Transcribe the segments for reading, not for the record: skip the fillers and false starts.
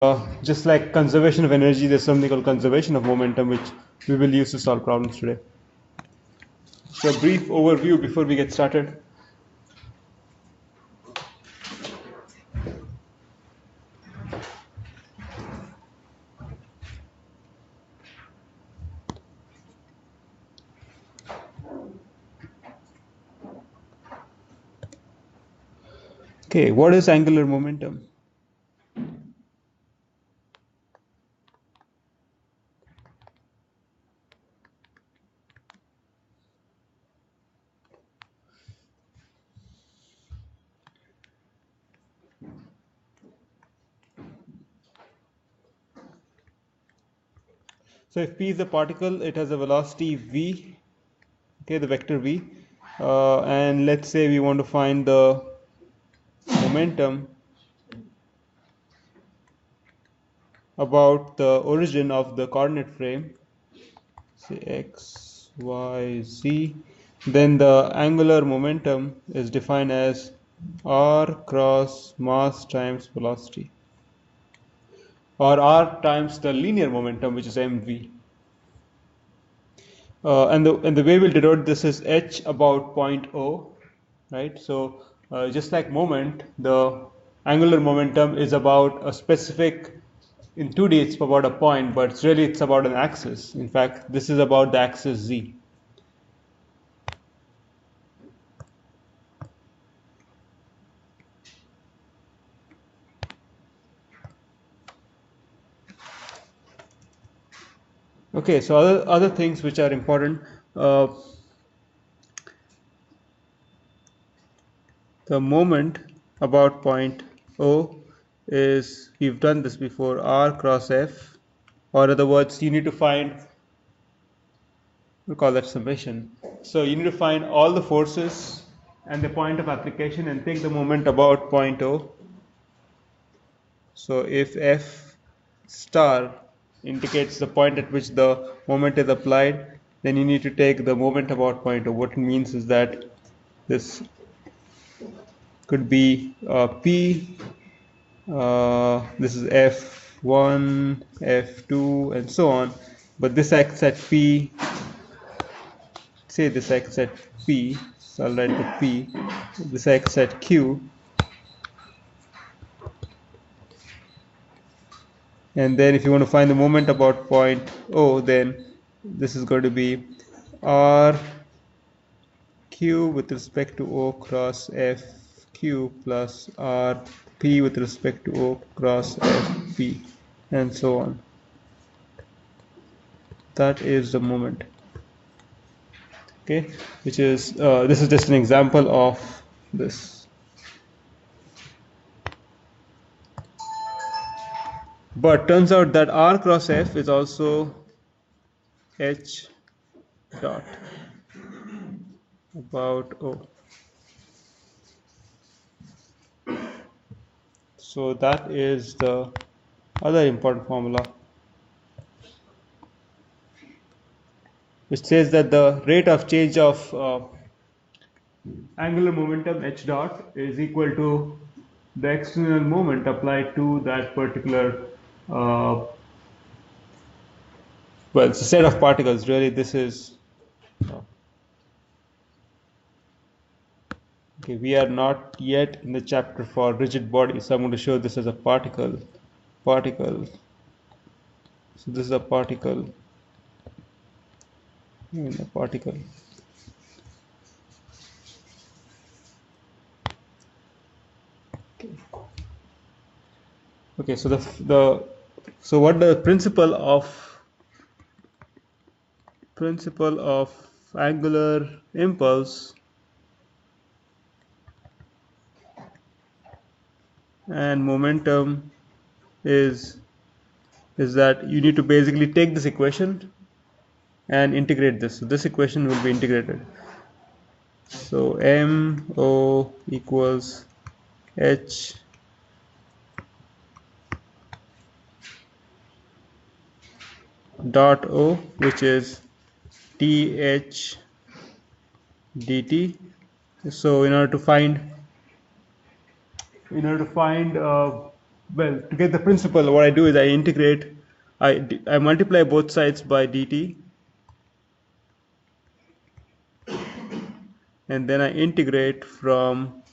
Just like conservation of energy, there's something called conservation of momentum, which we will use to solve problems today. So, a brief overview before we get started. Okay, what is angular momentum? So, if p is a particle, it has a velocity v, okay, the vector v, and let's say we want to find the momentum about the origin of the coordinate frame, say x, y, z, then the angular momentum is defined as r cross mass times velocity, or r times the linear momentum, which is mv. And the way we'll denote this is h about point O, right? So just like moment, the angular momentum is about a specific, in 2D it's about a point, but it's about an axis. In fact, this is about the axis z. Okay, so other things which are important. The moment about point O is, we've done this before, r cross f, or in other words, you need to find, we'll call that summation. So you need to find all the forces and the point of application and take the moment about point O. So if F star indicates the point at which the moment is applied, then you need to take the moment about point O. What it means is that this could be P, this is F1, F2, and so on, but this acts at P, say this acts at P, so I'll write the P, this acts at Q, and then if you want to find the moment about point O, then this is going to be R Q with respect to O cross F Q plus R P with respect to O cross F P, and so on. That is the moment. Okay, which is this is just an example of this. But turns out that R cross F is also H dot about O. So that is the other important formula, which says that the rate of change of angular momentum h dot is equal to the external moment applied to that particular well, it's a set of particles. Really, this is okay. We are not yet in the chapter for rigid bodies, so I'm going to show this as a particle. So this is a particle. A particle. Okay. So what the principle of angular impulse and momentum is that you need to basically take this equation and integrate this. So this equation will be integrated. So MO equals H dot O, which is dH dt. So in order to find Well, to get the principle, what I do is I integrate, I multiply both sides by dt, and then I integrate from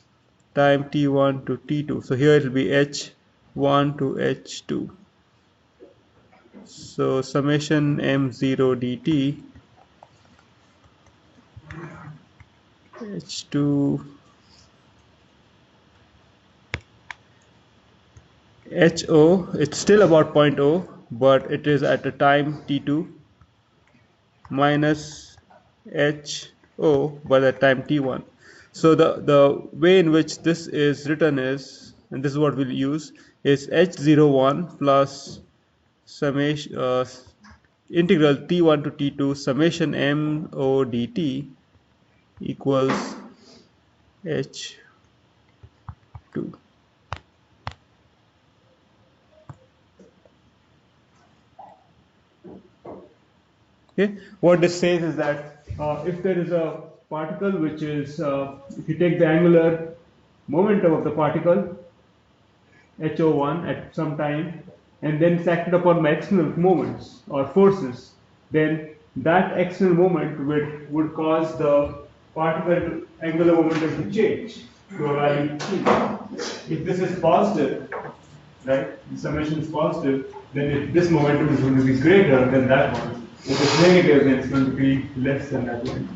time t1 to t2. So here it will be h1 to h2. So summation m0 dt h2 ho, it's still about point O, but it is at a time t2 minus ho by the time t1. So the way in which this is written is, and this is what we'll use, is h01 plus summation integral t1 to t2 summation mo dt equals h2. Okay, what this says is that if there is a particle which is, if you take the angular momentum of the particle, HO1 at some time, and then it's acted upon by external moments or forces, then that external moment would cause the particle angular momentum to change to a value t. If this is positive, right, the summation is positive, then if this momentum is going to be greater than that one. If it's negative, then it's going to be less than that one.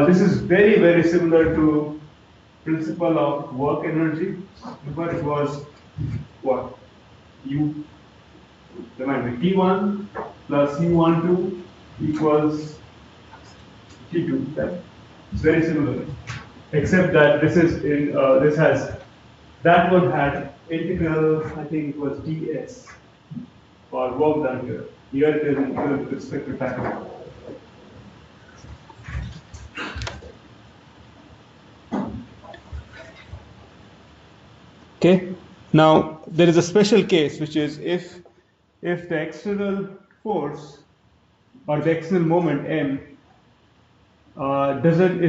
This is very, very similar to principle of work energy. But it was what? U, remind me, T1 plus U12 equals T2, right? It's very similar. Except that this is in, this has, that one had integral, I think it was ds, for work done here. Here it is integral with respect to time. Okay. Now there is a special case, which is if the external force or the external moment m doesn't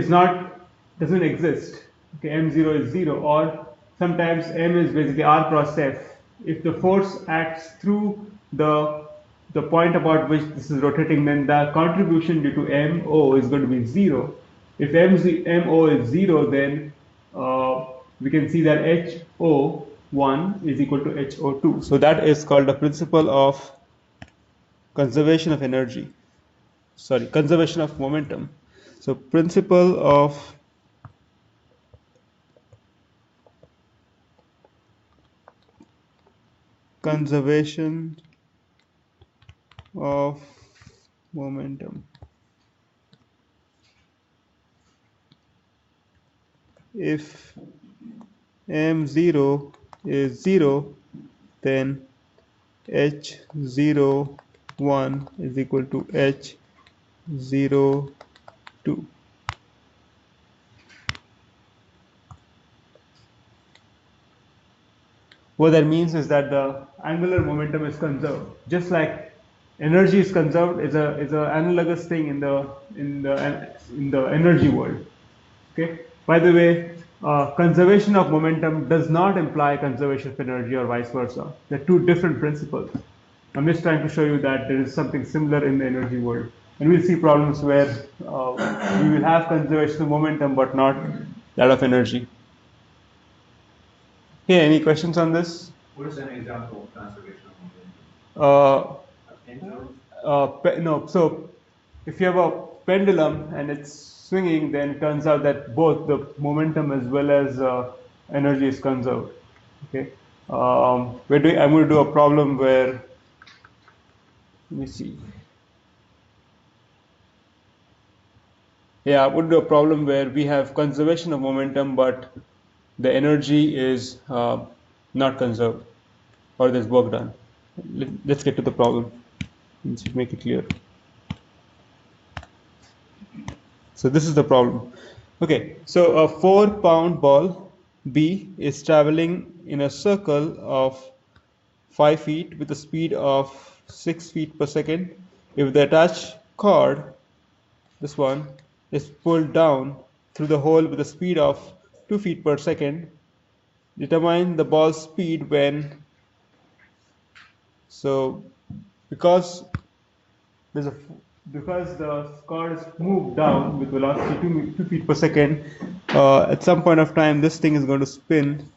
exist. Okay, m0 is 0, or sometimes m is basically r cross f. If the force acts through the point about which this is rotating, then the contribution due to mo is going to be 0. If mo is 0, then we can see that ho1 is equal to ho2. So that is called the principle of conservation of energy. Sorry, conservation of momentum. So principle of conservation of momentum. If m0 is 0, then h01 is equal to h02. What that means is that the angular momentum is conserved, just like energy is conserved. Is a analogous thing in the energy world. Okay. By the way, conservation of momentum does not imply conservation of energy or vice versa. They're two different principles. I'm just trying to show you that there is something similar in the energy world, and we'll see problems where we will have conservation of momentum but not that of energy. Okay, any questions on this? What is an example of conservation of momentum? No, so if you have a pendulum and it's swinging, then it turns out that both the momentum as well as energy is conserved. Okay, I'm going to do a problem where, let me see. Yeah, I would do a problem where we have conservation of momentum, but the energy is not conserved, or there's work done. Let's get to the problem. Let's make it clear. So this is the problem. Okay, so a 4-pound ball B is traveling in a circle of 5 feet with a speed of 6 feet per second. If the attached cord, this one, is pulled down through the hole with a speed of 2 feet per second, determine the ball's speed when So because there's a because the car is moved down with velocity 2 feet per second, at some point of time this thing is going to spin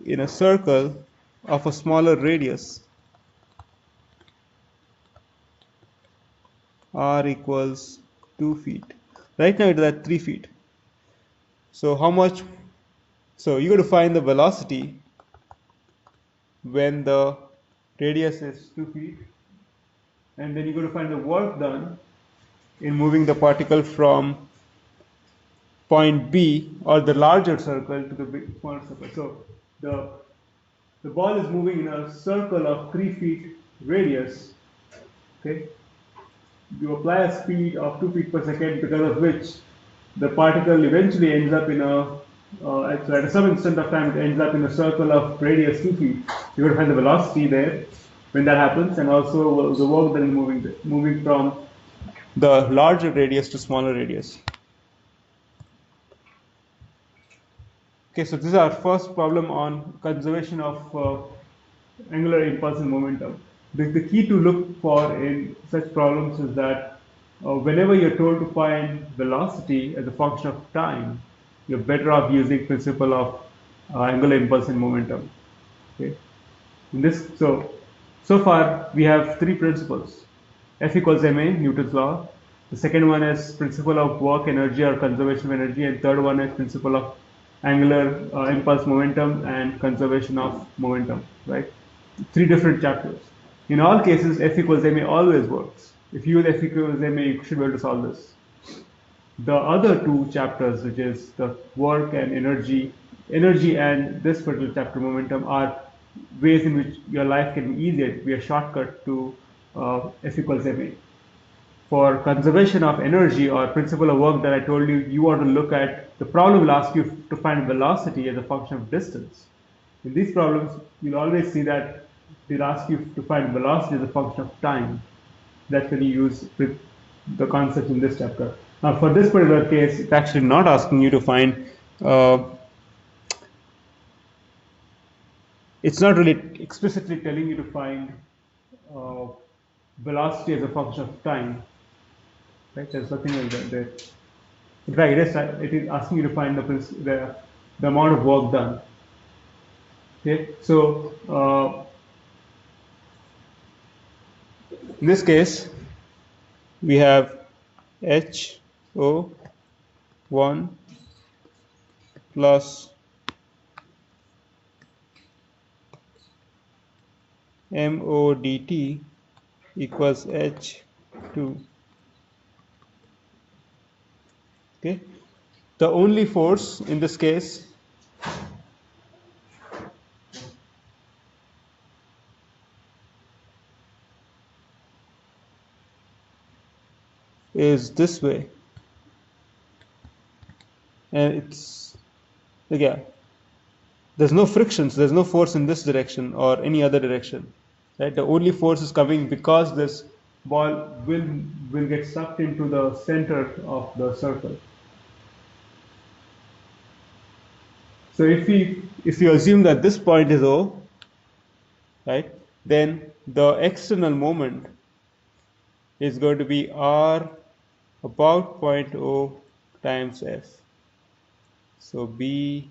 in a circle of a smaller radius, r equals 2 feet. Right now it is at 3 feet. So how much? So you got to find the velocity when the radius is 2 feet, and then you got to find the work done in moving the particle from point B, or the larger circle, to the smaller circle. So the ball is moving in a circle of 3 feet radius. Okay, you apply a speed of 2 feet per second, because of which the particle eventually ends up in a so at some instant of time it ends up in a circle of radius 2 feet. You got to find the velocity there when that happens, and also the work that is moving from the larger radius to smaller radius. Okay, so this is our first problem on conservation of angular impulse and momentum. The key to look for in such problems is that whenever you're told to find velocity as a function of time, you're better off using principle of angular impulse and momentum. Okay. In this, so far we have three principles: F equals ma, Newton's law. The second one is principle of work energy or conservation of energy, and third one is principle of angular impulse momentum and conservation of momentum. Right? Three different chapters. In all cases, F equals ma always works. If you use F equals ma, you should be able to solve this. The other two chapters, which is the work and energy and this particular chapter, momentum, are ways in which your life can be easier, to be a shortcut to F equals ma. For conservation of energy or principle of work that I told you, you want to look at, the problem will ask you to find velocity as a function of distance. In these problems, you'll always see that they'll ask you to find velocity as a function of time. That's when you use the concept in this chapter. Now, for this particular case, it's actually not asking you to find, it's not really explicitly telling you to find uh, velocity as a function of time. Right? There's nothing like that there. In fact, it is asking you to find the amount of work done. Okay, so in this case, we have HO1 plus MODT equals H2. Okay, the only force in this case is this way, and it's, again, there's no friction, so there's no force in this direction or any other direction, right? The only force is coming because this ball will get sucked into the center of the circle. So if you assume that this point is O, right, then the external moment is going to be R about point O times F. So B,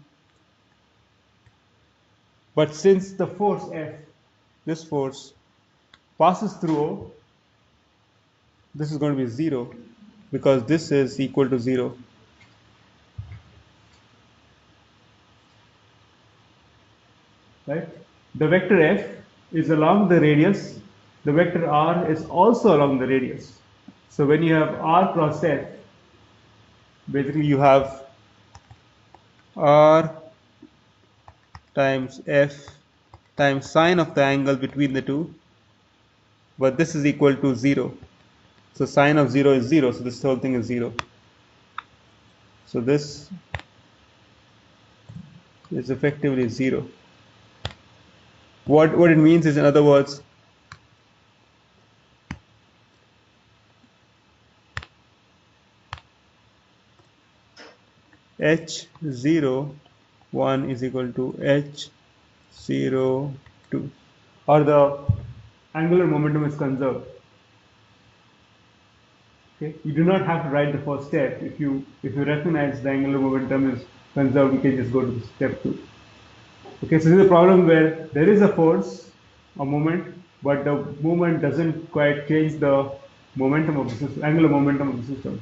but since the force F, this force, passes through O, this is going to be 0, because this is equal to 0. Right? The vector F is along the radius. The vector R is also along the radius. So when you have R cross F, basically you have R times F times sine of the angle between the two, but this is equal to 0. So sine of 0 is 0, so this whole thing is 0. So this is effectively 0. What it means is, in other words, H01 is equal to H02, or the angular momentum is conserved. Okay, you do not have to write the first step. If you recognize the angular momentum is conserved, you can just go to the step 2. Okay, so this is a problem where there is a force, a moment, but the movement doesn't quite change the momentum of the system, angular momentum of the system.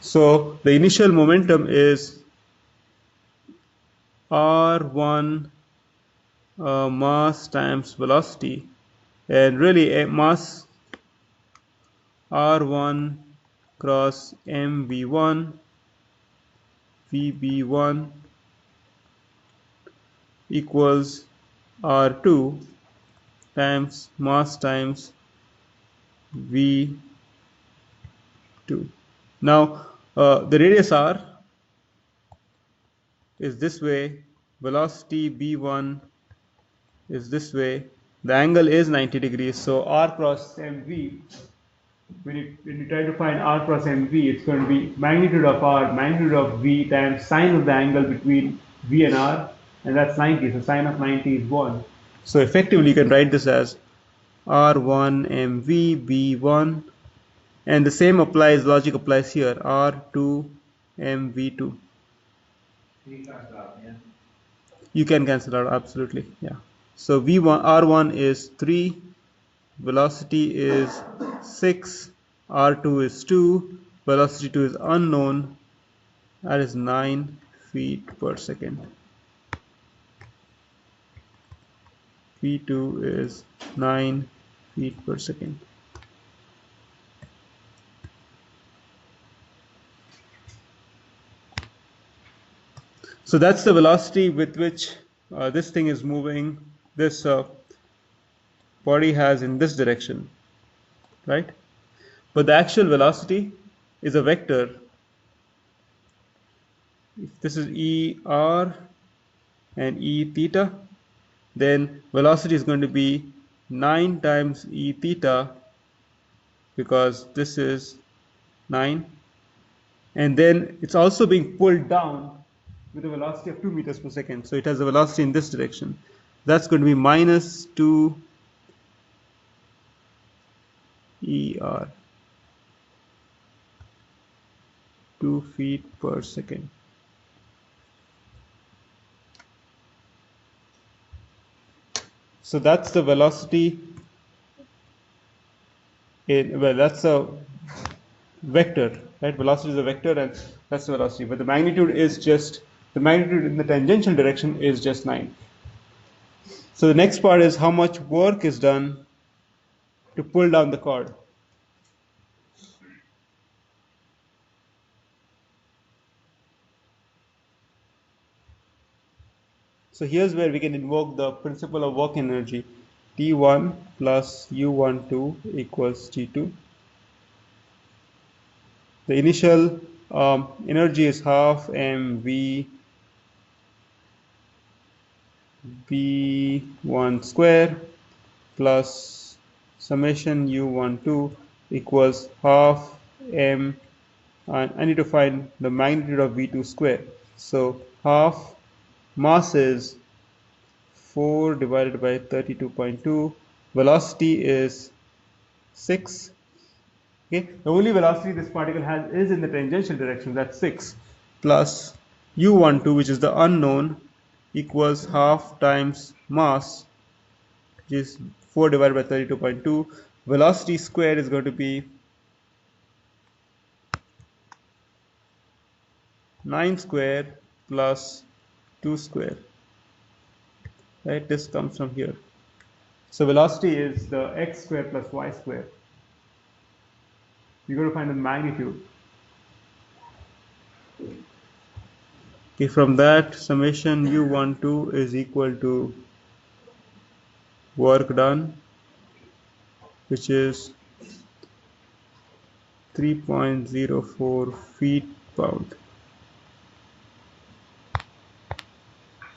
So the initial momentum is r1 mass times velocity, and really a mass r1 cross mv1 vb1 equals r2 times mass times v2. Now the radius r is this way, velocity b1 is this way, the angle is 90 degrees, so r cross mv, when you try to find r cross mv, it's going to be magnitude of r, magnitude of v times sine of the angle between v and r, and that's 90, so sine of 90 is 1. So effectively you can write this as r1 mv b1, and the same applies, logic applies here, r2 mv2. You can cancel out, absolutely, yeah. So v1 r1 is 3, velocity is 6, r2 is 2, velocity 2 is unknown, that is 9 feet per second. v2 is 9 feet per second. So that's the velocity with which this thing is moving, this body has in this direction, right? But the actual velocity is a vector. If this is er and e theta, then velocity is going to be 9 times e theta, because this is 9, and then it's also being pulled down with a velocity of 2 meters per second, so it has a velocity in this direction. That's going to be minus 2 er, 2 feet per second. So that's the velocity well, that's a vector, right? Velocity is a vector, and that's the velocity, but the magnitude is just, the magnitude in the tangential direction is just 9. So the next part is how much work is done to pull down the cord. So here's where we can invoke the principle of work energy. T1 plus U12 equals T2. The initial energy is half mv v1 square plus summation U12 equals half m, and I need to find the magnitude of v2 square. So half mass is 4 divided by 32.2, velocity is 6. Okay, the only velocity this particle has is in the tangential direction, that's 6, plus u12, which is the unknown, equals half times mass, which is 4 divided by 32.2. Velocity square is going to be 9 square plus 2 square. Right, this comes from here. So velocity is the x square plus y square. You're going to find the magnitude. Okay, from that, summation u12 is equal to work done, which is 3.04 feet pound.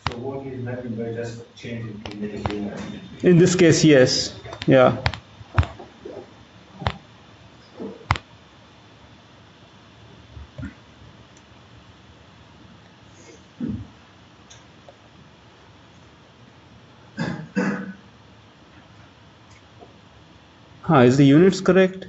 So work is nothing but just changing kinetic. In this case, yes. Yeah. Is the units correct?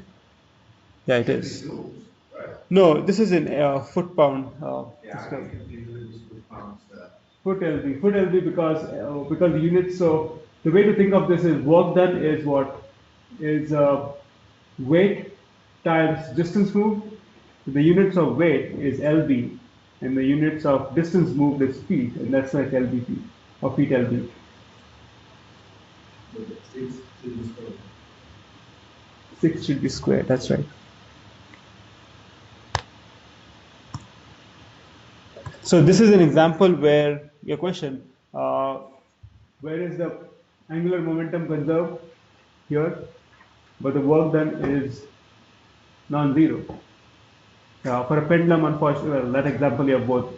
Yeah, it is. Joules, right? No, this is in foot pound Yeah, I system. get confused with this foot pound stuff. Foot LB because the units. So the way to think of this is work done is what is weight times distance moved. The units of weight is LB, and the units of distance moved is feet, and that's why it's LBP or feet LB. But the 6 to the square. 6 should be square. That's right. So this is an example where your question, where is the angular momentum conserved here, but the work done is non-zero. For a pendulum, unfortunately, well, that example you have both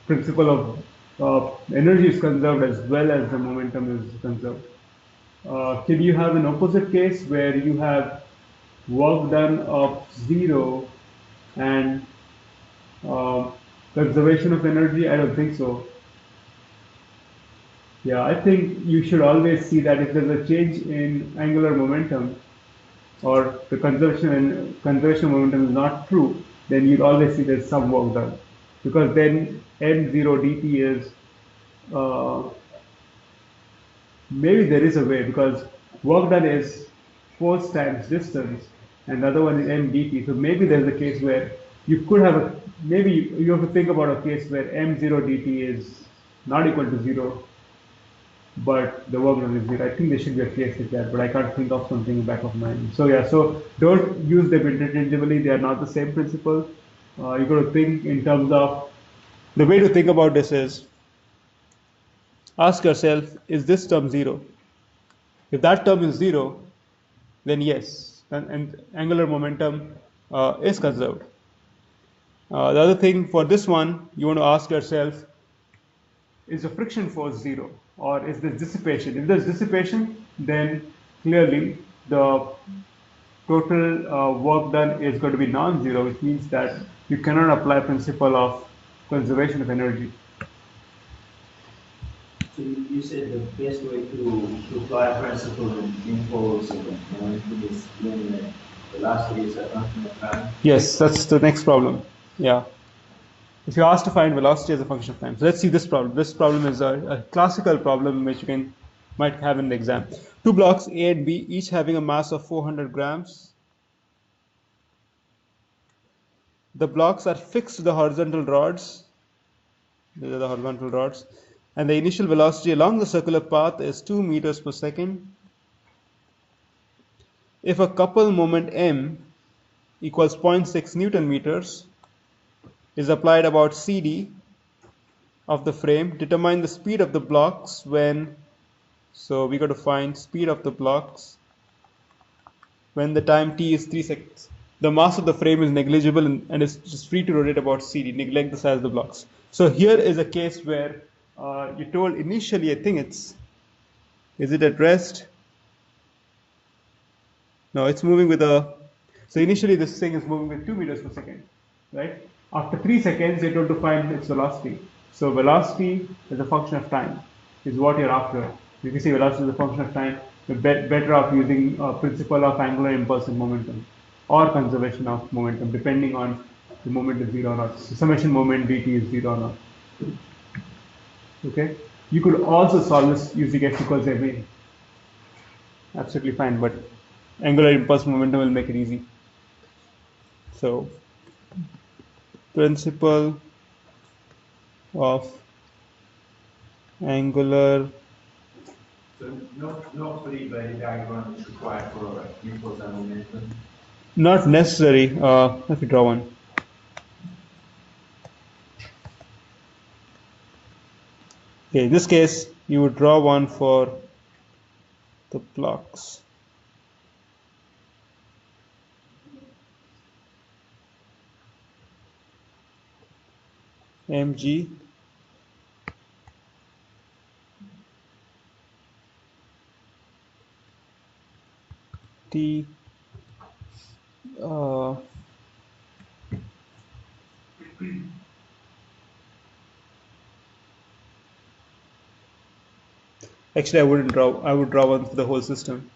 principle of energy is conserved as well as the momentum is conserved. Can you have an opposite case where you have work done of zero and uh, conservation of energy? I don't think so. Yeah, I think you should always see that if there's a change in angular momentum or the conservation momentum is not true, then you'd always see there's some work done. Because then m0 dt is uh, maybe there is a way because work done is force times distance and the other one is m dt. So maybe there's a case where you could have a maybe you have to think about a case where m0 dt is not equal to zero but the work done is zero. I think there should be a case like that, but I can't think of something in the back of mind. So yeah, so don't use them interchangeably. They are not the same principle. You got to think in terms of the way to think about this is ask yourself, is this term zero? If that term is zero, then yes, and angular momentum is conserved. The other thing for this one, you want to ask yourself, is the friction force zero or is this dissipation? If there's dissipation, then clearly the total work done is going to be non-zero, which means that you cannot apply principle of conservation of energy. So you said the best way to apply principle in force is when the velocity is a function of time. Yes, that's the next problem. Yeah. If you're asked to find velocity as a function of time. So let's see this problem. This problem is a classical problem which you might have in the exam. Two blocks A and B, each having a mass of 400 grams. The blocks are fixed to the horizontal rods. These are the horizontal rods. And the initial velocity along the circular path is 2 meters per second. If a couple moment m equals 0.6 Newton meters is applied about CD of the frame, determine the speed of the blocks when, so we got to find speed of the blocks when the time t is 3 seconds. The mass of the frame is negligible and is just free to rotate about CD, neglect the size of the blocks. So here is a case where you're told initially, I think is it at rest? No, it's moving with so initially this thing is moving with 2 meters per second, right? After 3 seconds, you're told to find its velocity. So velocity is a function of time, is what you're after. If you say velocity is a function of time, you're better off using principle of angular impulse and momentum, or conservation of momentum, depending on the moment is zero or not. So summation moment dt is zero or not. Okay? You could also solve this using x equals ma. Absolutely fine, but angular impulse momentum will make it easy. So, principle of angular. So no three-way diagram is required for impulse and momentum. Not necessary. Let me draw one. Okay, in this case, you would draw one for the blocks. mg t actually I wouldn't draw. I would draw one for the whole system.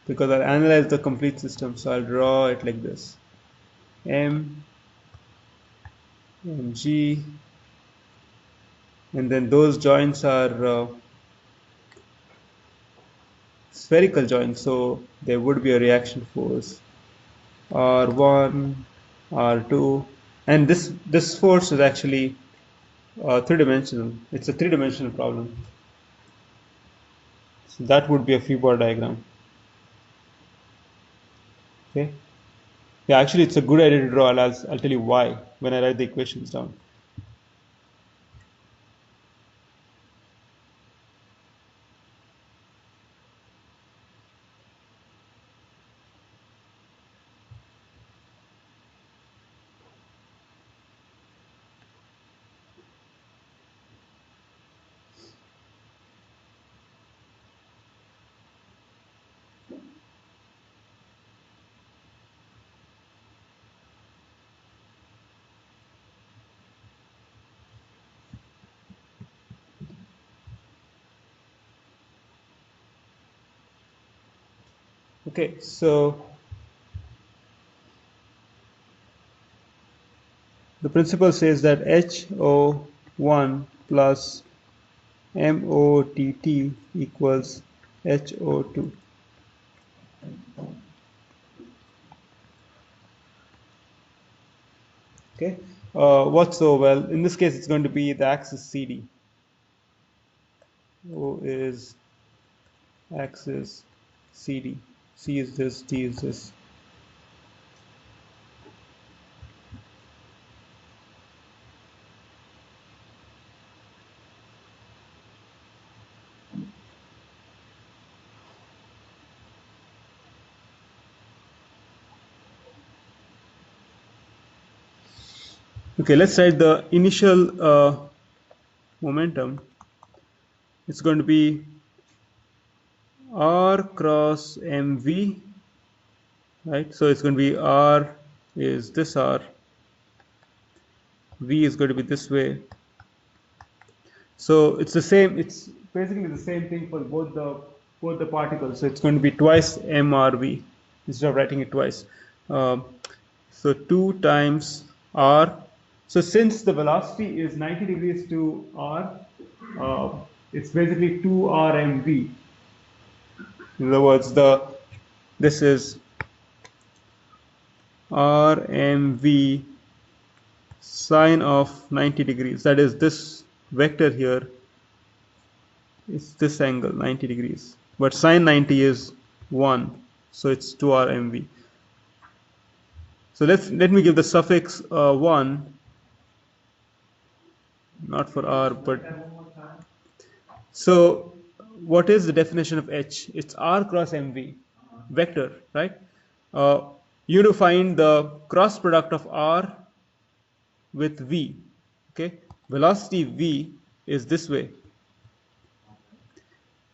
because I'll analyze the complete system. So I'll draw it like this: M, M, G, and then those joints are spherical joints, so there would be a reaction force R1, R2, and this force is actually three-dimensional. It's a three-dimensional problem. So that would be a free body diagram. Okay. Yeah, actually, it's a good idea to draw. I'll tell you why when I write the equations down. Okay, so the principle says that HO1 plus MOTT equals HO2. Okay, what's so well? In this case, it's going to be the axis CD. O is axis CD. C is this, D is this. Okay, let's write the initial momentum. It's going to be R cross MV, right? So it's going to be R is this R, V is going to be this way. So it's the same. It's basically the same thing for both the particles. So it's going to be twice mRV instead of writing it twice. Um, so 2 times R. So since the velocity is 90 degrees to R, uh, it's basically 2RMV. In other words, this is RMV sine of 90 degrees. That is, this vector here is this angle 90 degrees, but sine 90 is 1, so it's 2RMV. So let me give the suffix 1, not for R, but so what is the definition of H? It's R cross MV vector, right? You to find the cross product of R with V. Okay, velocity V is this way.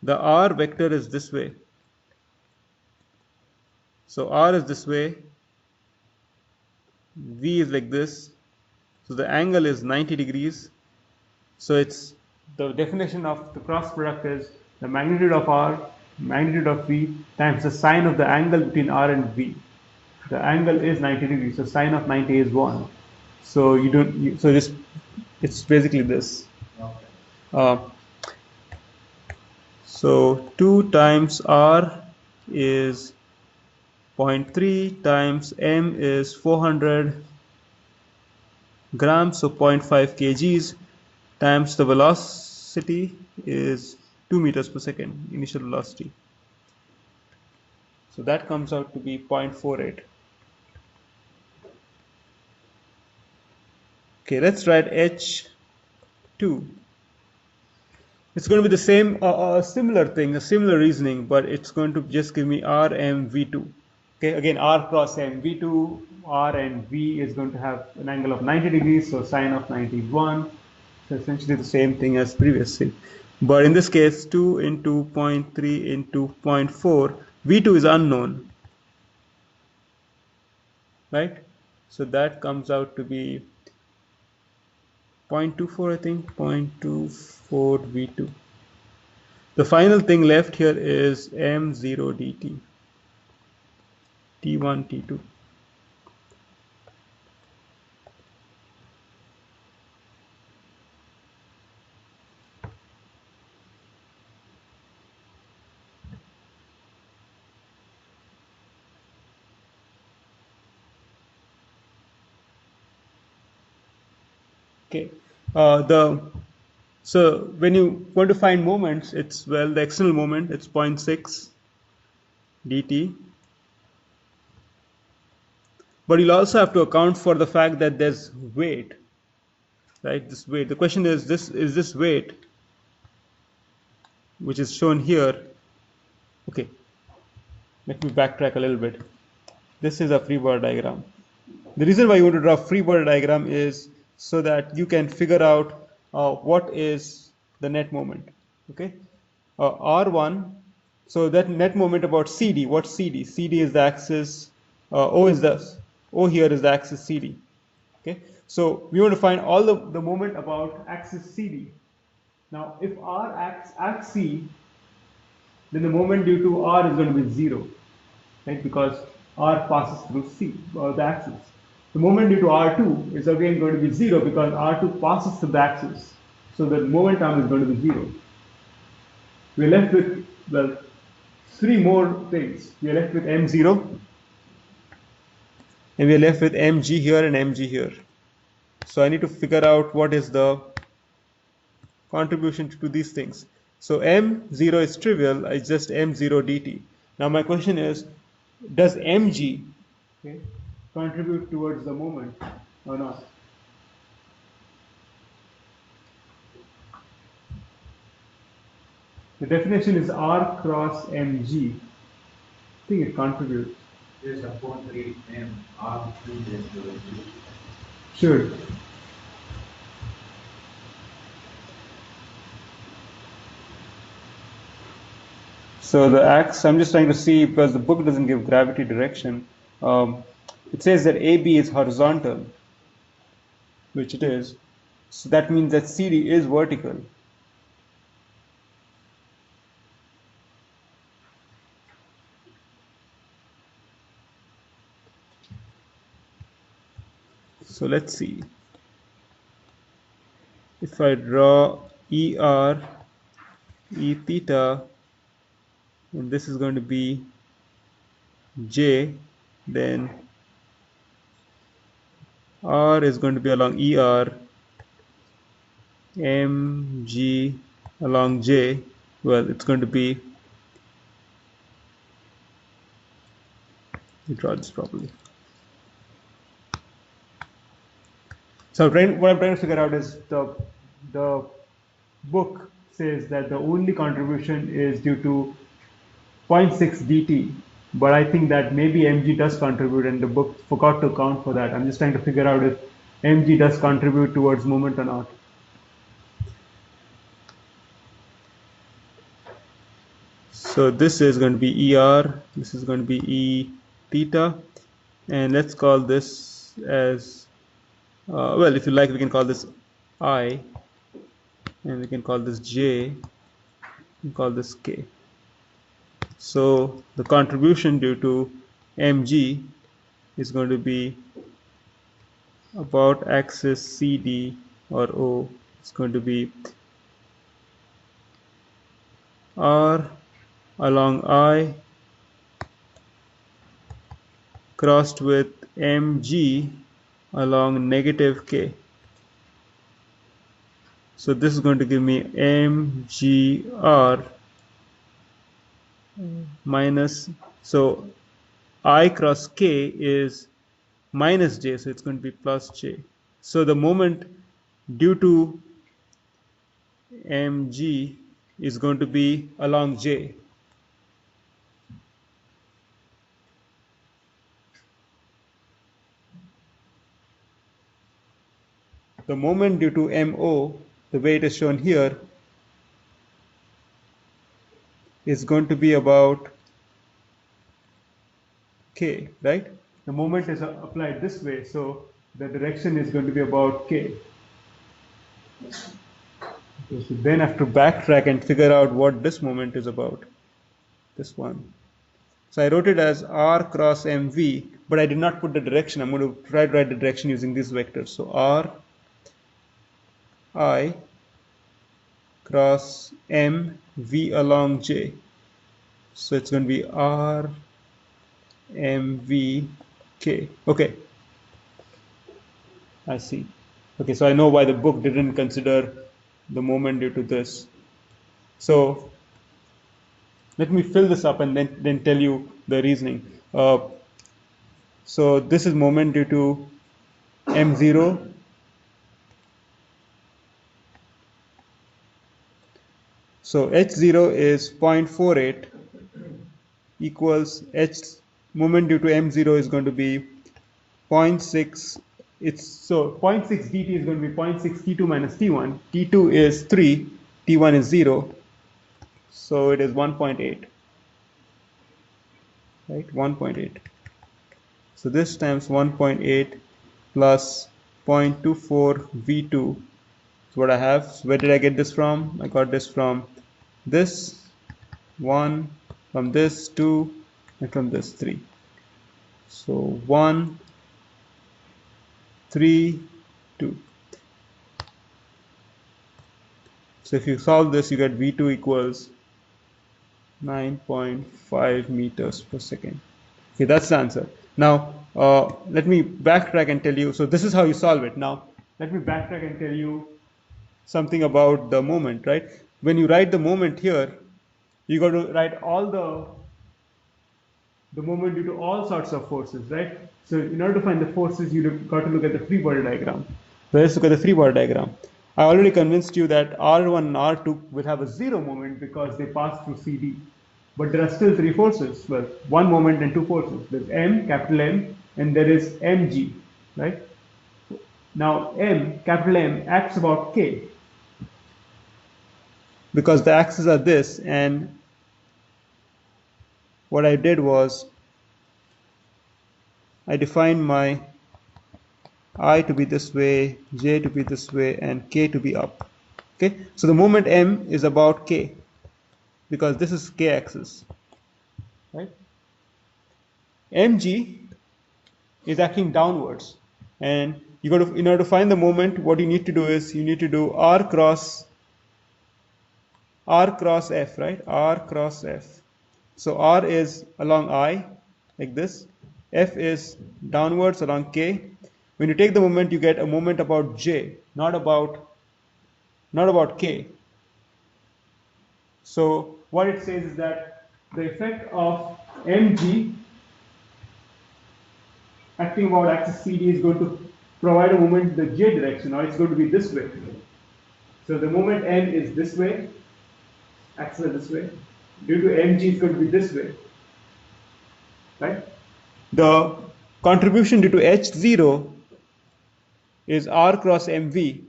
The R vector is this way. So R is this way, V is like this. So the angle is 90 degrees. So it's the definition of the cross product is the magnitude of R, magnitude of V times the sine of the angle between R and V. The angle is 90 degrees, so sine of 90 is 1. So you don't. So this, it's basically this. Uh, so 2 times R is 0.3 times M is 400 grams, so 0.5 kgs, times the velocity is 2 meters per second, initial velocity. So that comes out to be 0.48. Okay, let's write H2. It's going to be the same, similar thing, a similar reasoning, but it's going to just give me RMV2. Okay, again, R cross M, V2, R and V is going to have an angle of 90 degrees, so sine of 90 is 1. So essentially the same thing as previously. But in this case, 2 into 0.3 into 0.4, V2 is unknown, right? So that comes out to be 0.24, I think, 0.24 V2. The final thing left here is M0 dt. T1, T2. Okay. So when you want to find moments, it's, well, the external moment, it's 0.6 dt. But you'll also have to account for the fact that there's weight, right? This weight. The question is this weight, which is shown here. Okay, let me backtrack a little bit. This is a free body diagram. The reason why you want to draw a free body diagram is so that you can figure out what is the net moment. Okay, R1. So that net moment about CD. What's CD? CD is the axis. O here is the axis CD. Okay, so we want to find all the moment about axis CD. Now, if R acts at C, then the moment due to R is going to be 0, right? Because R passes through C, the axis. The moment due to R2 is again going to be 0 because R2 passes through the axis. So the momentum is going to be 0. We're left with, well, 3 more things. We're left with M0, and we're left with mg here and mg here. So I need to figure out what is the contribution to these things. So m0 is trivial, it's just m0 dt. Now my question is, does mg, okay, contribute towards the moment or not? The definition is r cross mg. I think it contributes. There's a 0.3 m r between. Sure. So the axe, I'm just trying to see, because the book doesn't give gravity direction. It says that AB is horizontal, which it is. So that means that CD is vertical. So let's see. If I draw ER, E theta, and this is going to be J, then R is going to be along ER, MG along J. Well, it's going to be, let me draw this properly. So what I'm trying to figure out is the book says that the only contribution is due to 0.6 dt, but I think that maybe mg does contribute and the book forgot to account for that. I'm just trying to figure out if mg does contribute towards moment or not. So this is going to be ER, this is going to be E theta, and let's call this as, well, if you like, we can call this I, and we can call this J, and call this K. So the contribution due to mg is going to be about axis CD or O. It's going to be R along I crossed with mg along negative K. So this is going to give me mgr minus, so I cross K is minus J, so it's going to be plus J. So the moment due to mg is going to be along J. The moment due to MO, the way it is shown here, is going to be about K, right? The moment is applied this way, so the direction is going to be about K. Okay, so then I have to backtrack and figure out what this moment is about. This one. So I wrote it as r cross mv, but I did not put the direction. I'm going to try to write the direction using these vectors. So r I cross m v along j. So it's going to be r m v k. Okay, I see. Okay, so I know why the book didn't consider the moment due to this. So let me fill this up and then tell you the reasoning. So this is moment due to m0. So h0 is 0.48 equals h moment due to m0 is going to be zero point 0.6. It's so 0.6 dt is going to be 0.6 t2 minus t1. T2 is 3, t1 is 0. So it is 1.8, right? 1.8. So this times 1.8 plus 0.24 v2 is what I have. So where did I get this from? I got this from this 1, from this 2, and from this 3. So 1, 3, 2. So if you solve this, you get v2 equals 9.5 meters per second. Okay, that's the answer. Now, let me backtrack and tell you. So this is how you solve it. Now, let me backtrack and tell you something about the moment, right? When you write the moment here, you got to write all the moment due to all sorts of forces, right? So in order to find the forces, you've got to look at the free body diagram. So let's look at the free body diagram. I already convinced you that R1 and R2 will have a zero moment because they pass through CD. But there are still three forces. Well, one moment and two forces. There's M, capital M, and there is mg, right? Now M, capital M, acts about K because the axes are this, and what I did was I defined my I to be this way, J to be this way, and K to be up. Okay, so the moment M is about K because this is K axis, right? Mg is acting downwards, and you got to, in order to find the moment, what you need to do is you need to do R cross F, right? R cross F. So R is along I, like this. F is downwards along K. When you take the moment, you get a moment about J, not about K. So what it says is that the effect of mg acting about axis CD is going to provide a moment in the J direction, or it's going to be this way. So the moment M is this way, axis is this way. Due to mg, it's going to be this way, right? The contribution due to h0 is r cross mv,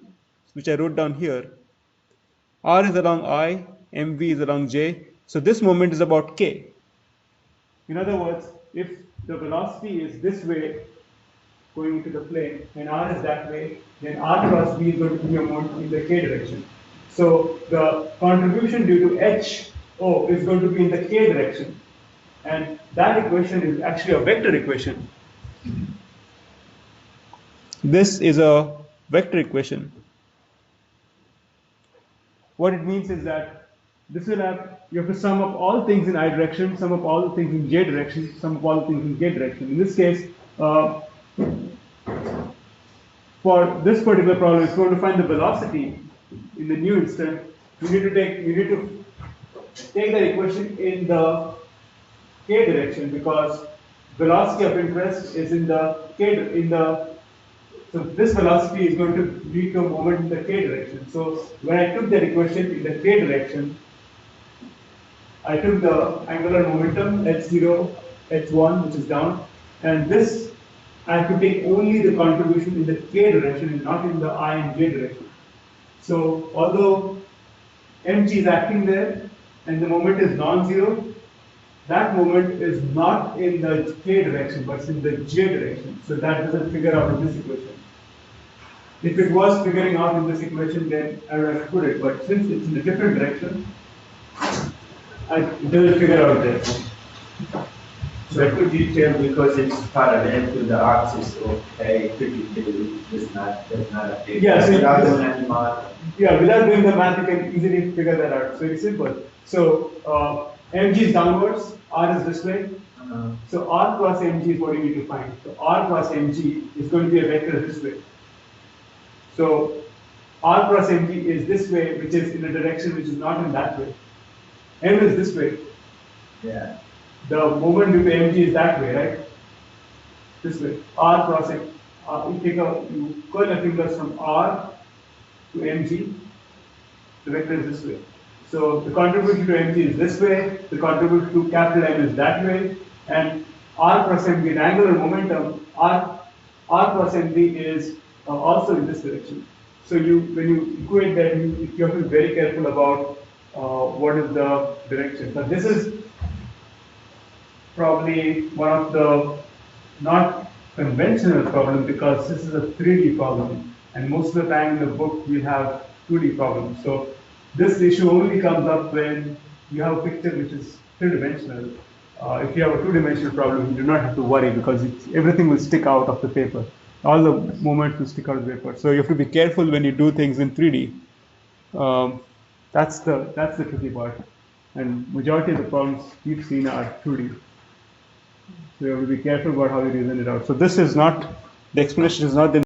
which I wrote down here. R is along I, mv is along j. So this moment is about k. In other words, if the velocity is this way going into the plane and r is that way, then r cross v is going to be a moment in the k direction. So the contribution due to ho is going to be in the k direction. And that equation is actually a vector equation. This is a vector equation. What it means is that this will have, you have to sum up all things in I direction, sum up all the things in j direction, sum up all the things in k direction. In this case, for this particular problem, it's going to find the velocity in the new instant. You need to take that equation in the k direction because velocity of interest is in the so this velocity is going to lead to a moment in the k direction. So when I took that equation in the k direction, I took the angular momentum h0, h1, which is down, and this I have to take only the contribution in the k direction and not in the I and j direction. So although mg is acting there and the moment is non-zero, that moment is not in the k direction but in the j direction. So that doesn't figure out in this equation. If it was figuring out in this equation, then I would have put it. But since it's in a different direction, it doesn't figure out there. So could you tell, because it's parallel to the axis of A, could you tell it does not affect? Yeah, so without doing any math? yeah, without doing the math, you can easily figure that out. So it's simple. So mg is downwards, r is this way. Uh, So r cross mg is what you need to find. So r cross mg is going to be a vector this way. So r cross mg is this way, which is in a direction which is not in that way. M is this way. yeah. The moment due to mg is that way, right? This way. R cross m. You curl your fingers from r to mg. The vector is this way. So the contribution to mg is this way. The contribution to capital M is that way. And r cross mg, the angular momentum, r cross mg is also in this direction. So when you equate that, you have to be very careful about what is the direction. But this is probably one of the not conventional problems, because this is a 3D problem, and most of the time in the book we have 2D problems. So this issue only comes up when you have a picture which is three-dimensional. If you have a two-dimensional problem, you do not have to worry, because everything will stick out of the paper. All the moments will stick out of the paper. So you have to be careful when you do things in 3D. That's the tricky part. And majority of the problems we've seen are 2D. So you have to be careful about how you reason it out. So this is not, the explanation is not the